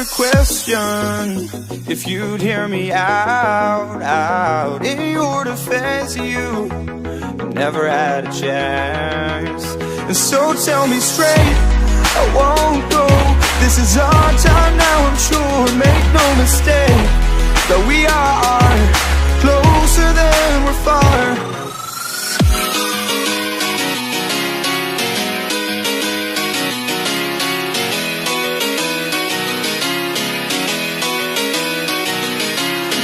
a question. If you'd hear me out in your defense, you never had a chance. And so tell me straight, I won't go. This is our time now, I'm sure. Make no mistake that we are closer than we're far.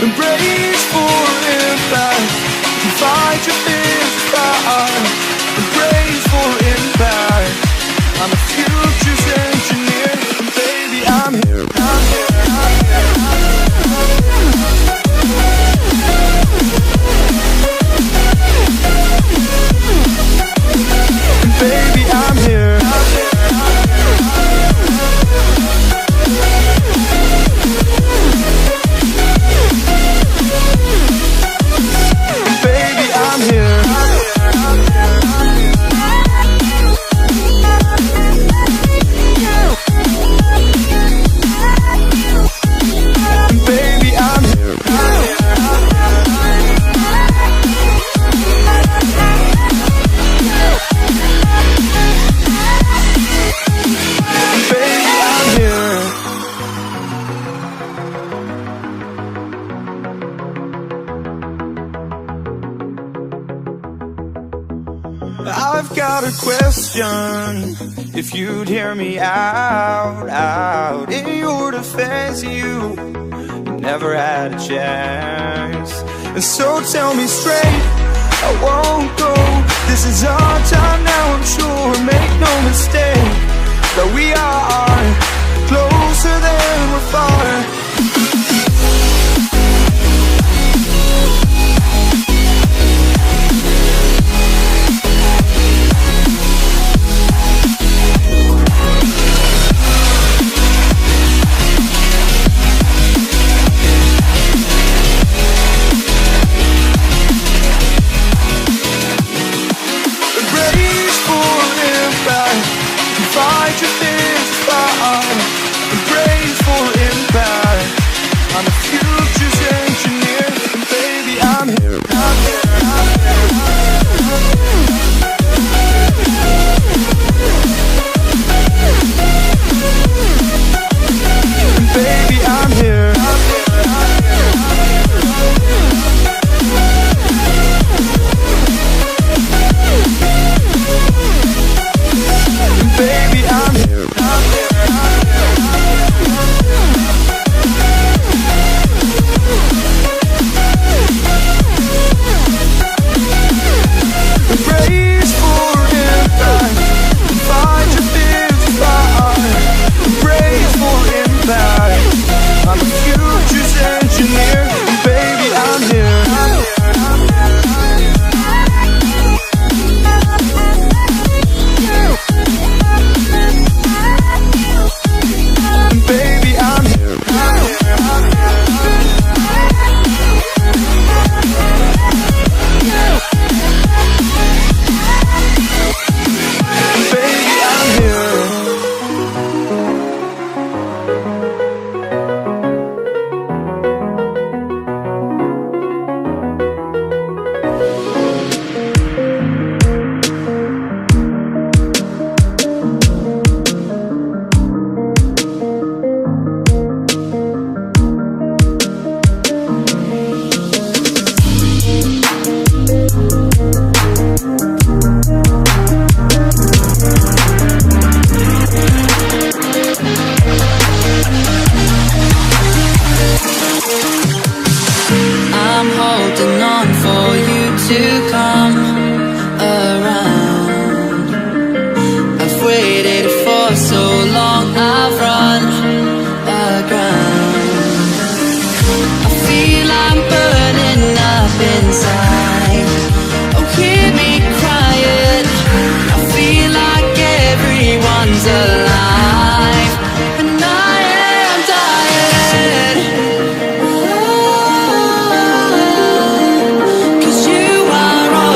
Embrace for impact, fight your fears fire. Embrace for impact, I'm a future's engineer. And baby, I'm here, I'm here, I'm here, and baby, I'm here, I'm here. I've got a question. If you'd hear me out in your defense, you never had a chance. And so tell me straight, I won't go. This is our time now, I'm sure. Make no mistake that we are closer than we're far. Fight your fears fire. Embrace for impact, I'm a future's engineer. And baby, I'm here, I'm here, I'm here, and baby, I'm here, I'm here, I'm here, baby, I'm here, I'm here, embrace for impact, fight your fears fire. Embrace for impact, I'm a future's engineer. And baby, I'm here, I'm here, I'm baby, I'm here, I'm here, I'm baby, I'm here. I'm holding on for you to come around. I've waited for so long, I've run aground. I feel I'm burning up inside. Oh, hear me crying. I feel like everyone's alive, and I am dying. Cause you are all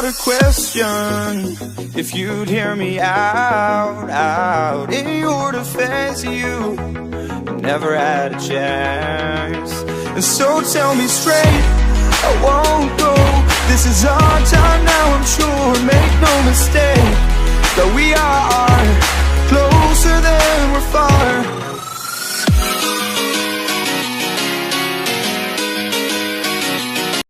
not a question. If you'd hear me out, in your defense, you never had a chance. And so tell me straight, I won't go. This is our time now,